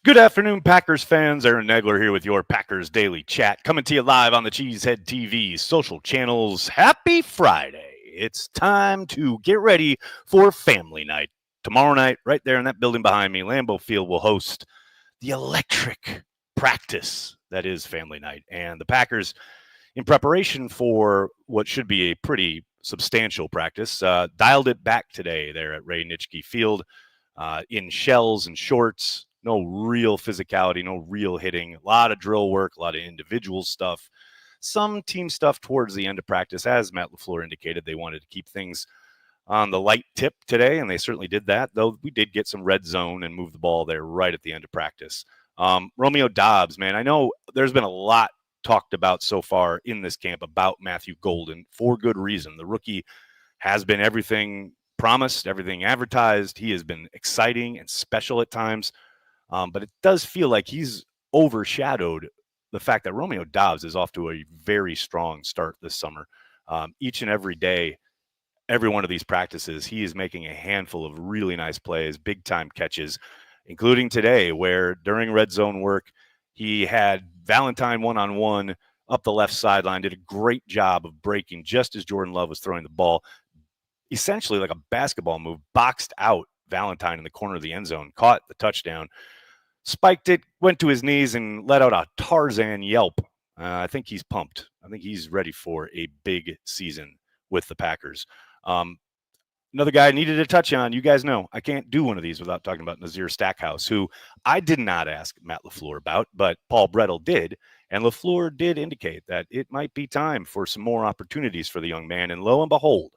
Good afternoon, Packers fans. Aaron Nagler here with your Packers Daily Chat, coming to you live on the Cheesehead TV social channels. Happy Friday. It's time to get ready for family night. Tomorrow night, right there in that building behind me, Lambeau Field will host the electric practice that is family night. And the Packers, in preparation for what should be a pretty substantial practice, dialed it back today there at Ray Nitschke Field in shells and shorts. No real physicality, no real hitting. A lot of drill work, a lot of individual stuff, some team stuff towards the end of practice. As Matt LaFleur indicated, they wanted to keep things on the light tip today, and they certainly did that, though we did get some red zone and move the ball there right at the end of practice. Romeo Doubs, man, I know there's been a lot talked about so far in this camp about Matthew Golden for good reason. The rookie has been everything promised, everything advertised. He has been exciting and special at times. But it does feel like he's overshadowed the fact that Romeo Doubs is off to a very strong start this summer. Each and every day, every one of these practices, he is making a handful of really nice plays, big-time catches, including today where during red zone work, he had Valentine one-on-one up the left sideline, did a great job of breaking just as Jordan Love was throwing the ball, essentially like a basketball move, boxed out Valentine in the corner of the end zone, caught the touchdown, spiked it, went to his knees, and let out a Tarzan yelp. I think he's pumped. I think he's ready for a big season with the Packers. Another guy I needed to touch on. You guys know I can't do one of these without talking about Nazir Stackhouse, who I did not ask Matt LaFleur about, but Paul Brettel did. And LaFleur did indicate that it might be time for some more opportunities for the young man. And lo and behold,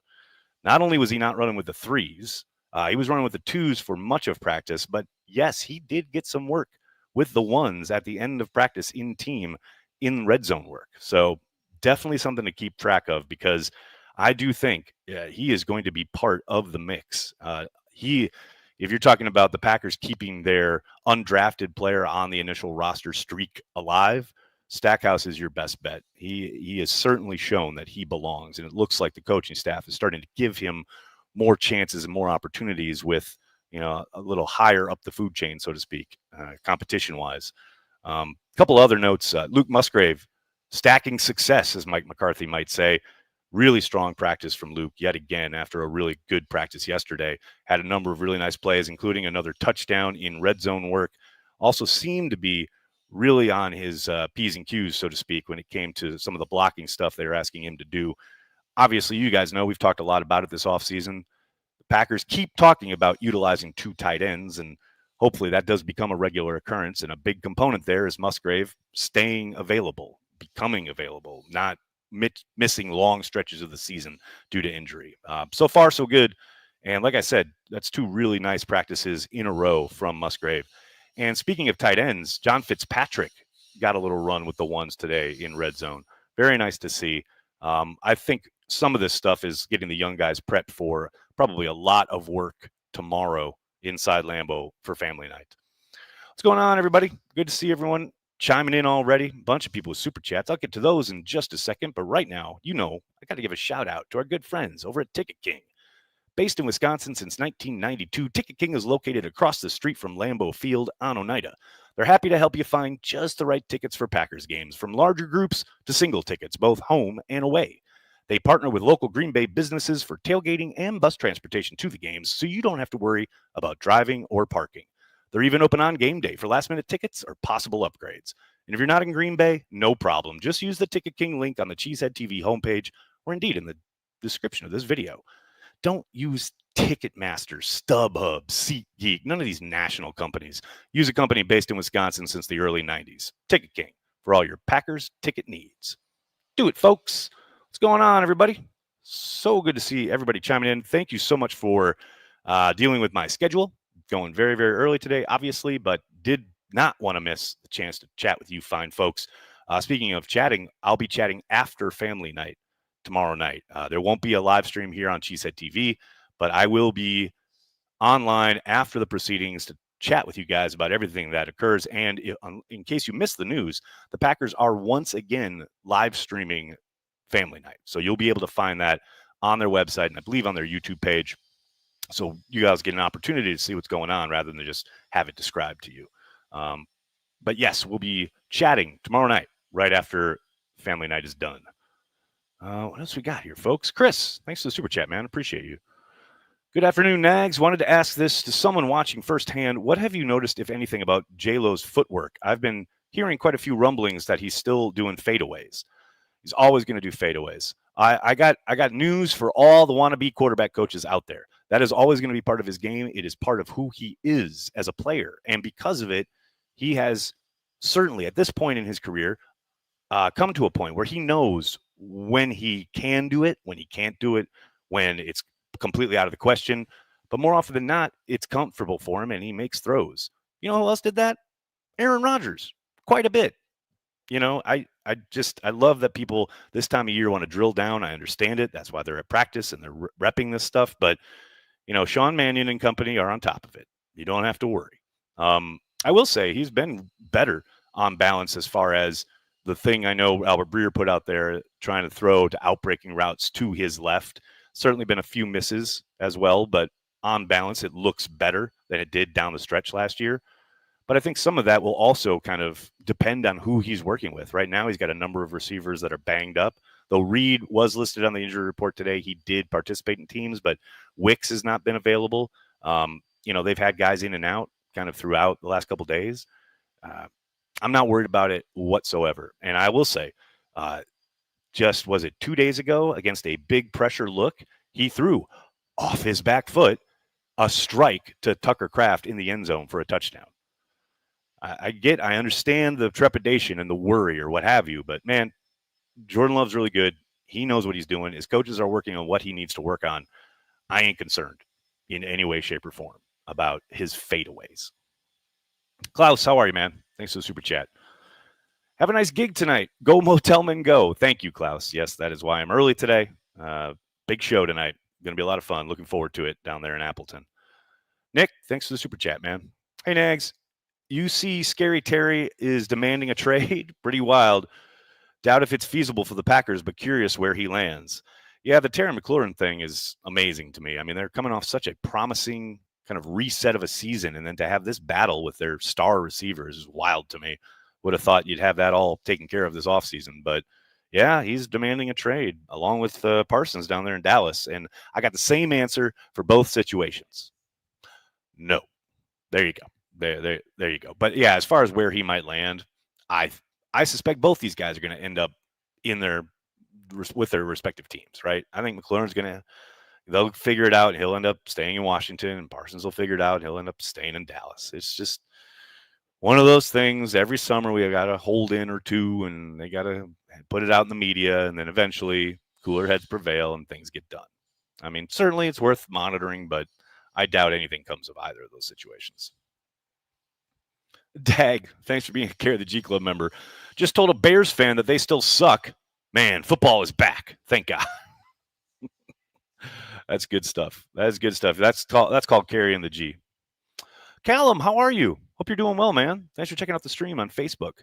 not only was he not running with the threes, he was running with the twos for much of practice, but yes, he did get some work with the ones at the end of practice in team in red zone work. So definitely something to keep track of because I do think he is going to be part of the mix. If you're talking about the Packers keeping their undrafted player on the initial roster streak alive, Stackhouse is your best bet. He has certainly shown that he belongs, and it looks like the coaching staff is starting to give him more chances and more opportunities with, a little higher up the food chain, so to speak, competition-wise. A couple other notes. Luke Musgrave, stacking success, as Mike McCarthy might say. Really strong practice from Luke yet again after a really good practice yesterday. Had a number of really nice plays, including another touchdown in red zone work. Also seemed to be really on his P's and Q's, so to speak, when it came to some of the blocking stuff they were asking him to do. Obviously, you guys know we've talked a lot about it this offseason. The Packers keep talking about utilizing two tight ends, and hopefully that does become a regular occurrence. And a big component there is Musgrave staying available, becoming available, not missing long stretches of the season due to injury. So far, so good. And like I said, that's two really nice practices in a row from Musgrave. And speaking of tight ends, John Fitzpatrick got a little run with the ones today in red zone. Very nice to see. I think some of this stuff is getting the young guys prepped for probably a lot of work tomorrow inside Lambeau for family night. What's going on, everybody? Good to see everyone chiming in already. A bunch of people with super chats. I'll get to those in just a second. But right now, I got to give a shout out to our good friends over at Ticket King. Based in Wisconsin since 1992, Ticket King is located across the street from Lambeau Field on Oneida. They're happy to help you find just the right tickets for Packers games, from larger groups to single tickets, both home and away. They partner with local Green Bay businesses for tailgating and bus transportation to the games, so you don't have to worry about driving or parking. They're even open on game day for last-minute tickets or possible upgrades. And if you're not in Green Bay, no problem. Just use the Ticket King link on the Cheesehead TV homepage, or indeed in the description of this video. Don't use Ticketmaster, StubHub, SeatGeek, none of these national companies. Use a company based in Wisconsin since the early 90s. Ticket King, for all your Packers ticket needs. Do it, folks. What's going on, everybody? So good to see everybody chiming in. Thank you so much for dealing with my schedule. Going very, very early today, obviously, but did not want to miss the chance to chat with you fine folks. Speaking of chatting, I'll be chatting after family night tomorrow night. There won't be a live stream here on Cheesehead TV, but I will be online after the proceedings to chat with you guys about everything that occurs. And in case you missed the news, the Packers are once again live streaming family night. So you'll be able to find that on their website and I believe on their YouTube page. So you guys get an opportunity to see what's going on rather than just have it described to you. But yes, we'll be chatting tomorrow night right after family night is done. What else we got here, folks? Chris, thanks for the super chat, man. Appreciate you. Good afternoon, Nags. Wanted to ask this to someone watching firsthand. What have you noticed, if anything, about J-Lo's footwork? I've been hearing quite a few rumblings that he's still doing fadeaways. He's always going to do fadeaways. I got news for all the wannabe quarterback coaches out there. That is always going to be part of his game. It is part of who he is as a player. And because of it, he has certainly at this point in his career come to a point where he knows when he can do it, when he can't do it, when it's completely out of the question. But more often than not, it's comfortable for him and he makes throws. You know who else did that? Aaron Rodgers, quite a bit. You know, I love that people this time of year want to drill down. I understand it. That's why they're at practice and they're repping this stuff. But, you know, Sean Mannion and company are on top of it. You don't have to worry. I will say he's been better on balance as far as the thing I know Albert Breer put out there trying to throw to outbreaking routes to his left. Certainly been a few misses as well, but on balance, it looks better than it did down the stretch last year. But I think some of that will also kind of depend on who he's working with. Right now, he's got a number of receivers that are banged up. Though Reed was listed on the injury report today, he did participate in teams, but Wicks has not been available. You know, they've had guys in and out kind of throughout the last couple of days. I'm not worried about it whatsoever. And I will say, just was it 2 days ago against a big pressure look, he threw off his back foot a strike to Tucker Kraft in the end zone for a touchdown. I understand the trepidation and the worry or what have you, but man, Jordan Love's really good. He knows what he's doing. His coaches are working on what he needs to work on. I ain't concerned in any way, shape, or form about his fadeaways. Klaus, how are you, man? Thanks for the super chat. Have a nice gig tonight. Go Motelman, go. Thank you, Klaus. Yes, that is why I'm early today. Big show tonight. Going to be a lot of fun. Looking forward to it down there in Appleton. Nick, thanks for the super chat, man. Hey, Nags. UC Scary Terry is demanding a trade. Pretty wild. Doubt if it's feasible for the Packers, but curious where he lands. Yeah, the Terry McLaurin thing is amazing to me. I mean, they're coming off such a promising kind of reset of a season, and then to have this battle with their star receivers is wild to me. Would have thought you'd have that all taken care of this offseason. But, yeah, he's demanding a trade along with Parsons down there in Dallas. And I got the same answer for both situations. No. There you go. There you go. But yeah, as far as where he might land, I suspect both these guys are going to end up with their respective teams, right? I think McLaurin's they'll figure it out. He'll end up staying in Washington, and Parsons will figure it out. He'll end up staying in Dallas. It's just one of those things. Every summer we got to hold in or two, and they got to put it out in the media, and then eventually cooler heads prevail and things get done. I mean, certainly it's worth monitoring, but I doubt anything comes of either of those situations. Dag, thanks for being a Care of the G Club member. Just told a Bears fan that they still suck. Man, football is back. Thank God. That's good stuff. That's good stuff. That's called carrying the G. Callum, how are you? Hope you're doing well, man. Thanks for checking out the stream on Facebook.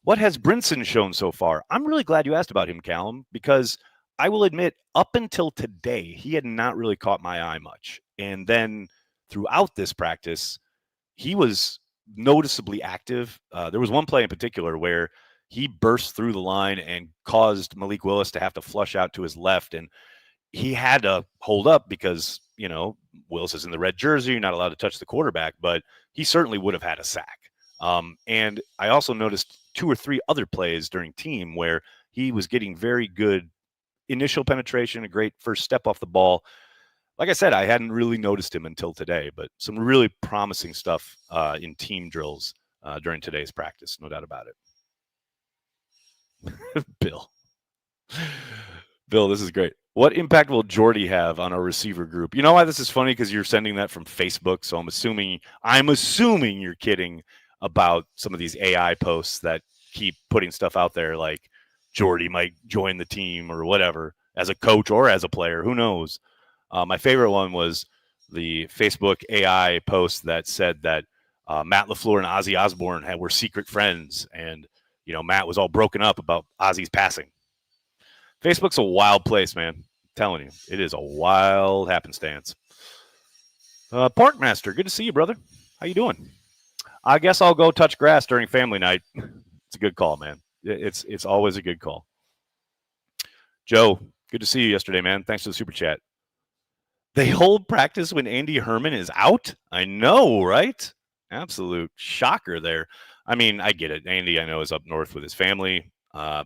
What has Brinson shown so far? I'm really glad you asked about him, Callum, because I will admit, up until today, he had not really caught my eye much. And then throughout this practice, he was noticeably active. There was one play in particular where he burst through the line and caused Malik Willis to have to flush out to his left. And he had to hold up because, you know, Willis is in the red jersey. You're not allowed to touch the quarterback, but he certainly would have had a sack. And I also noticed 2 or 3 other plays during team where he was getting very good initial penetration, a great first step off the ball. Like I said, I hadn't really noticed him until today, but some really promising stuff in team drills during today's practice. No doubt about it. Bill, this is great. What impact will Jordy have on our receiver group? You know why this is funny? Because you're sending that from Facebook, so I'm assuming you're kidding about some of these AI posts that keep putting stuff out there like Jordy might join the team or whatever as a coach or as a player. Who knows? My favorite one was the Facebook AI post that said that Matt LaFleur and Ozzy Osbourne were secret friends, and you know Matt was all broken up about Ozzy's passing. Facebook's a wild place, man. I'm telling you, it is a wild happenstance. Parkmaster, good to see you, brother. How you doing? I guess I'll go touch grass during family night. It's a good call, man. It's always a good call. Joe, good to see you yesterday, man. Thanks for the super chat. They hold practice when Andy Herman is out? I know, right? Absolute shocker there. I mean, I get it. Andy, I know, is up north with his family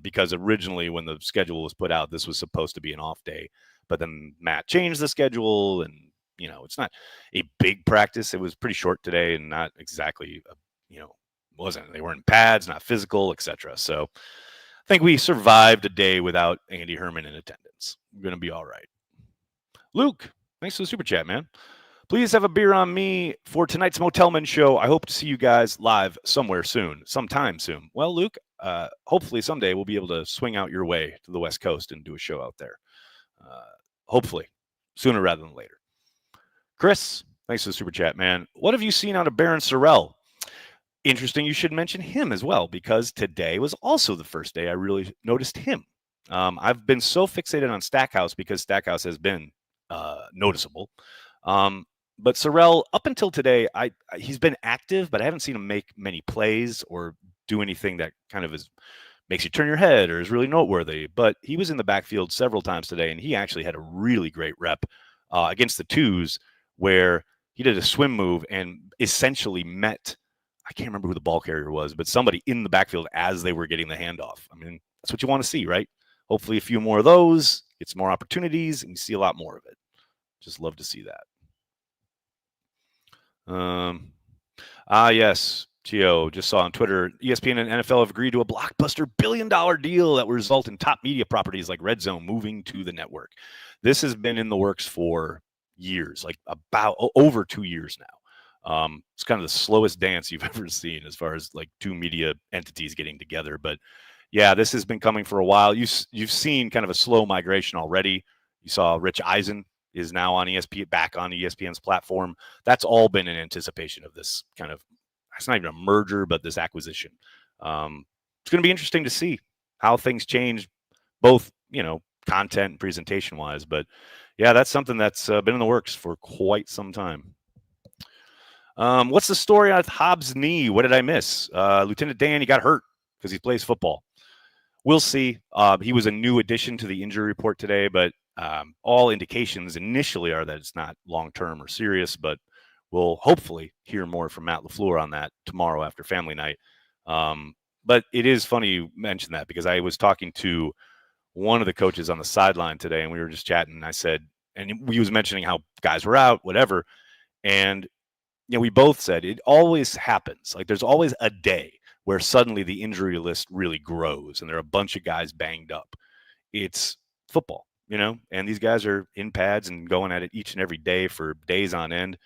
because originally when the schedule was put out, this was supposed to be an off day. But then Matt changed the schedule, and, it's not a big practice. It was pretty short today and not exactly, wasn't. They weren't pads, not physical, etc. So I think we survived a day without Andy Herman in attendance. We're going to be all right. Luke, thanks for the super chat, man. Please have a beer on me for tonight's Motelman show. I hope to see you guys live sometime soon. Well, Luke, hopefully someday we'll be able to swing out your way to the West Coast and do a show out there. Hopefully, sooner rather than later. Chris, thanks for the super chat, man. What have you seen out of Baron Sorrell? Interesting you should mention him as well, because today was also the first day I really noticed him. I've been so fixated on Stackhouse because Stackhouse has been noticeable. But Sorrell, up until today, he's been active, but I haven't seen him make many plays or do anything that kind of makes you turn your head or is really noteworthy. But he was in the backfield several times today, and he actually had a really great rep against the twos where he did a swim move and essentially met, I can't remember who the ball carrier was, but somebody in the backfield as they were getting the handoff. I mean, that's what you want to see, right? Hopefully a few more of those, get some more opportunities, and you see a lot more of it. Just love to see that. Yes, Gio, just saw on Twitter, ESPN and NFL have agreed to a blockbuster billion-dollar deal that will result in top media properties like Red Zone moving to the network. This has been in the works for years, like about over 2 years now. It's kind of the slowest dance you've ever seen as far as like two media entities getting together. But yeah, this has been coming for a while. You've seen kind of a slow migration already. You saw Rich Eisen is now on ESPN, back on ESPN's platform. That's all been in anticipation of this kind of, it's not even a merger, but this acquisition. It's going to be interesting to see how things change, both, content and presentation wise. But yeah, that's something that's been in the works for quite some time. What's the story on Hobbs' knee? What did I miss? Lieutenant Dan, he got hurt because he plays football. We'll see. He was a new addition to the injury report today, but all indications initially are that it's not long-term or serious, but we'll hopefully hear more from Matt LaFleur on that tomorrow after family night. But it is funny you mentioned that because I was talking to one of the coaches on the sideline today, and we were just chatting, and I said, and he was mentioning how guys were out, whatever, and we both said it always happens. Like there's always a day where suddenly the injury list really grows and there are a bunch of guys banged up. It's football, and these guys are in pads and going at it each and every day for days on end.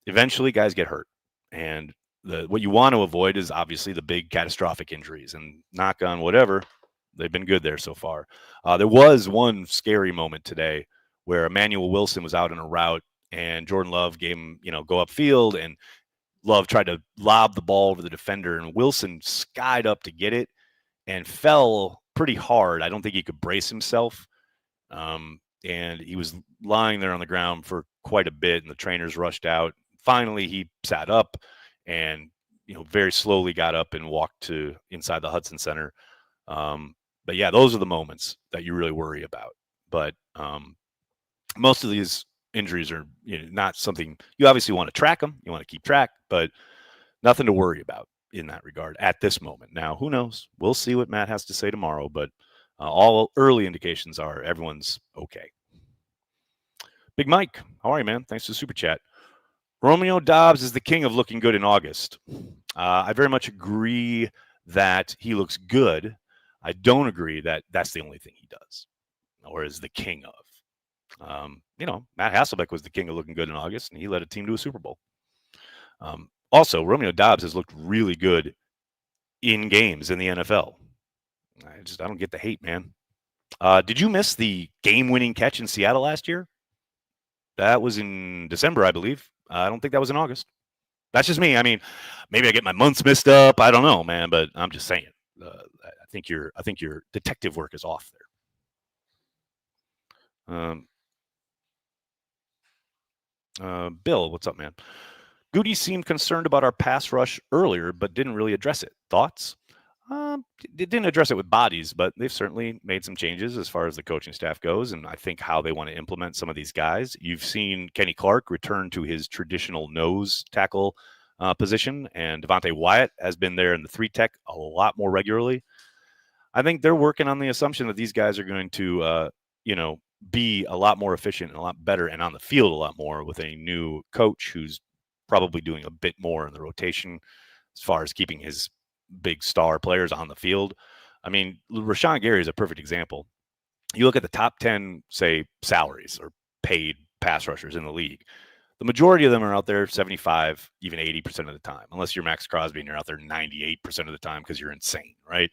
Eventually guys get hurt. And what you want to avoid is obviously the big catastrophic injuries, and knock on whatever, they've been good there so far. There was one scary moment today where Emmanuel Wilson was out in a route and Jordan Love gave him, go upfield, and Love tried to lob the ball over the defender, and Wilson skied up to get it and fell pretty hard. I don't think he could brace himself. And he was lying there on the ground for quite a bit, and the trainers rushed out. Finally, he sat up and, very slowly got up and walked to inside the Hudson Center. But yeah, those are the moments that you really worry about. But most of these injuries are not something you obviously want to track them. You want to keep track, but nothing to worry about in that regard at this moment. Now, who knows? We'll see what Matt has to say tomorrow, but all early indications are everyone's okay. Big Mike, how are you, man? Thanks for the super chat. Romeo Doubs is the king of looking good in August. I very much agree that he looks good. I don't agree that that's the only thing he does or is the king of. Matt Hasselbeck was the king of looking good in August, and he led a team to a Super Bowl. Also, Romeo Doubs has looked really good in games in the NFL. I don't get the hate, man. Did you miss the game-winning catch in Seattle last year? That was in December, I believe. I don't think that was in August. That's just me. I mean, maybe I get my months mixed up. I don't know, man, but I'm just saying. I think your detective work is off there. Bill, what's up, man? Goody seemed concerned about our pass rush earlier, but didn't really address it. Thoughts? They didn't address it with bodies, but they've certainly made some changes as far as the coaching staff goes, and I think how they want to implement some of these guys. You've seen Kenny Clark return to his traditional nose tackle position, and Devontae Wyatt has been there in the 3-tech a lot more regularly. I think they're working on the assumption that these guys are going to, be a lot more efficient and a lot better and on the field a lot more with a new coach who's probably doing a bit more in the rotation as far as keeping his big star players on the field. I mean, Rashawn Gary is a perfect example. You look at the top 10, say, salaries or paid pass rushers in the league. The majority of them are out there 75, even 80% of the time, unless you're Max Crosby and you're out there 98% of the time because you're insane, right?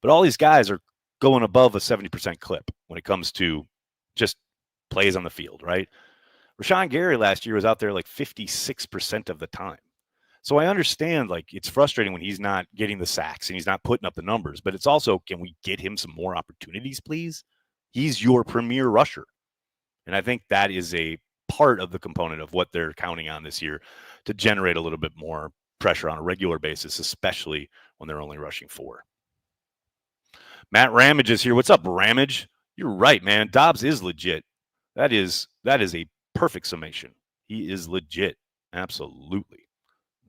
But all these guys are going above a 70% clip when it comes to just plays on the field, right? Rashawn Gary last year was out there like 56% of the time. So I understand, like, it's frustrating when he's not getting the sacks and he's not putting up the numbers, but it's also, can we get him some more opportunities, please? He's your premier rusher. And I think that is a part of the component of what they're counting on this year to generate a little bit more pressure on a regular basis, especially when they're only rushing 4. Matt Ramage is here. What's up, Ramage? You're right, man. Doubs is legit. That is a perfect summation. He is legit. Absolutely.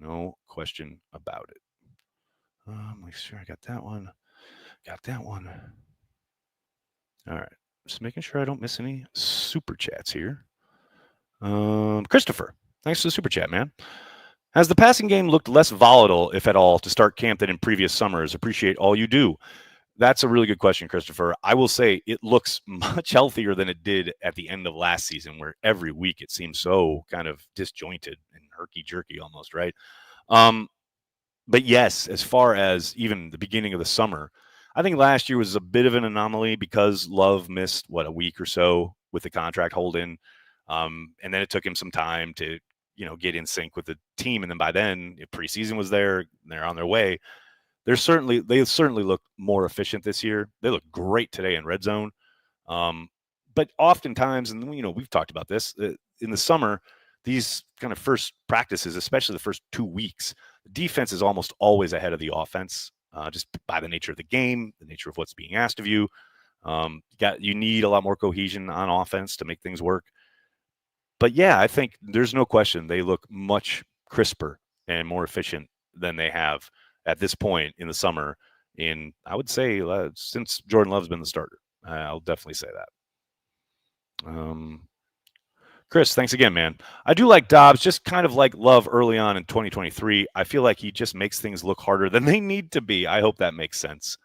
No question about it. Make sure I got that one. Got that one. All right. Just making sure I don't miss any super chats here. Christopher, thanks for the super chat, man. Has the passing game looked less volatile, if at all, to start camp than in previous summers? Appreciate all you do. That's a really good question, Christopher. I will say it looks much healthier than it did at the end of last season, where every week it seemed so kind of disjointed and herky-jerky almost, right? But yes, as far as even the beginning of the summer, I think last year was a bit of an anomaly because Love missed, a week or so with the contract hold-in. And then it took him some time to, get in sync with the team. And then by then, if preseason was there, they're on their way. They certainly look more efficient this year. They look great today in red zone. But oftentimes, and we've talked about this in the summer, these kind of first practices, especially the first 2 weeks, the defense is almost always ahead of the offense, just by the nature of the game, the nature of what's being asked of you. You need a lot more cohesion on offense to make things work. But yeah, I think there's no question they look much crisper and more efficient than they have at this point in the summer I would say, since Jordan Love's been the starter. I'll definitely say that. Chris, thanks again, man. I do like Doubs, just kind of like Love early on in 2023. I feel like he just makes things look harder than they need to be. I hope that makes sense.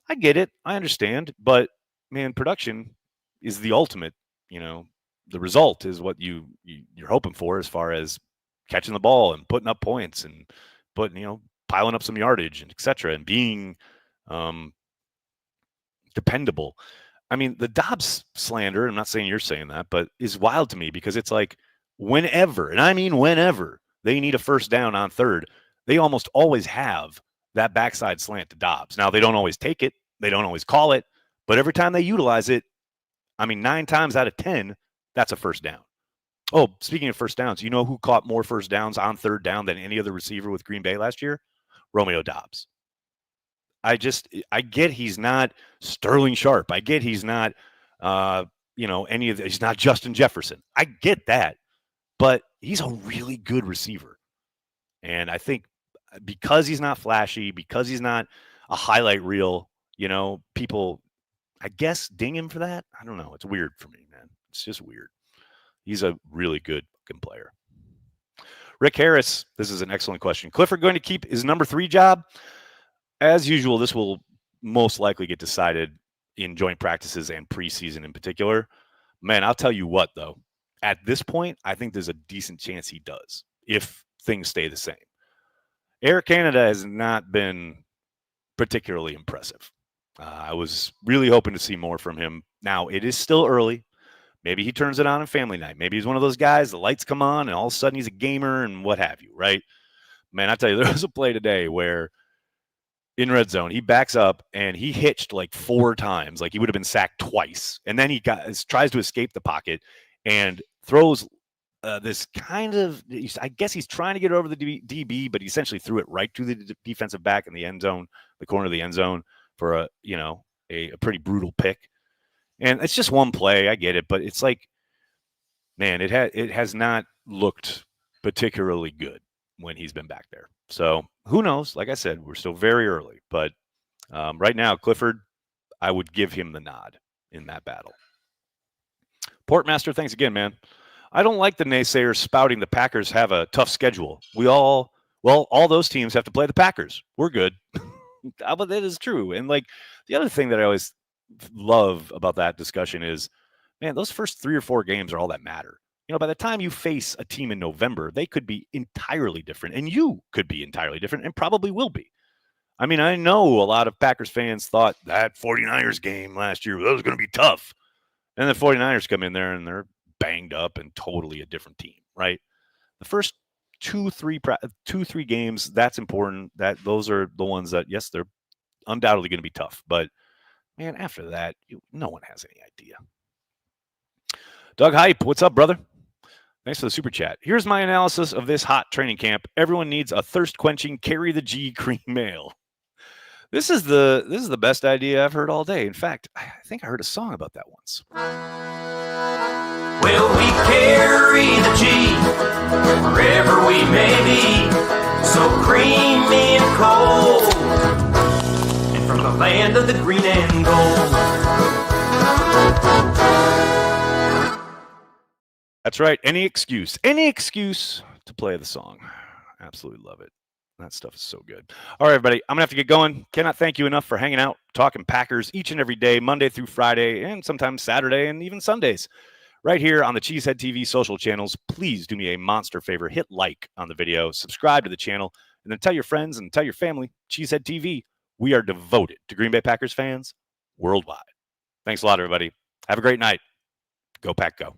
I get it. I understand. But, man, production is the ultimate. The result is what you're hoping for as far as catching the ball and putting up points and piling up some yardage and et cetera, and being dependable. I mean, the Doubs slander, I'm not saying you're saying that, but is wild to me because it's like whenever, and I mean whenever, they need a first down on third, they almost always have that backside slant to Doubs. Now, they don't always take it. They don't always call it. But every time they utilize it, 9 times out of 10, that's a first down. Oh, speaking of first downs, you know who caught more first downs on third down than any other receiver with Green Bay last year? Romeo Doubs. I get he's not Sterling Sharp. I get he's not, he's not Justin Jefferson. I get that, but he's a really good receiver. And I think because he's not flashy, because he's not a highlight reel, people, I guess, ding him for that. I don't know. It's weird for me, man. It's just weird. He's a really good fucking player. Rick Harris, this is an excellent question. Clifford going to keep his number 3 job? As usual, this will most likely get decided in joint practices and preseason in particular. Man, I'll tell you what, though. At this point, I think there's a decent chance he does if things stay the same. Air Canada has not been particularly impressive. I was really hoping to see more from him. Now, it is still early. Maybe he turns it on family night. Maybe he's one of those guys, the lights come on, and all of a sudden he's a gamer and what have you, right? Man, I tell you, there was a play today where in red zone, he backs up and he hitched like 4 times. Like he would have been sacked twice. And then he tries to escape the pocket and throws this kind of, I guess he's trying to get over the DB, but he essentially threw it right to the defensive back in the end zone, the corner of the end zone, for a pretty brutal pick. And it's just one play. I get it, but it's like, man, it has not looked particularly good when he's been back there. So who knows? Like I said, we're still very early, but right now, Clifford, I would give him the nod in that battle. Portmaster, thanks again, man. I don't like the naysayers spouting the Packers have a tough schedule. All those teams have to play the Packers. We're good. But that is true. And like the other thing that I always love about that discussion is, man, those first 3 or 4 games are all that matter. By the time you face a team in November, they could be entirely different, and you could be entirely different and probably will be. I mean, I know a lot of Packers fans thought that 49ers game last year, that was going to be tough. And the 49ers come in there and they're banged up and totally a different team, right? The first 2-3 games, that's important. Those are the ones that, yes, they're undoubtedly going to be tough. But, man, after that, no one has any idea. Doug Hype, what's up, brother? Thanks for the super chat. Here's my analysis of this hot training camp. Everyone needs a thirst-quenching carry the G cream mail. This is the best idea I've heard all day. In fact, I think I heard a song about that once. Well, we carry the G wherever we may be, so creamy and cold, and from the land of the green and gold. That's right. Any excuse to play the song. Absolutely love it. That stuff is so good. All right, everybody, I'm going to have to get going. Cannot thank you enough for hanging out, talking Packers each and every day, Monday through Friday, and sometimes Saturday and even Sundays, right here on the Cheesehead TV social channels. Please do me a monster favor. Hit like on the video, subscribe to the channel, and then tell your friends and tell your family. Cheesehead TV, we are devoted to Green Bay Packers fans worldwide. Thanks a lot, everybody. Have a great night. Go Pack, go.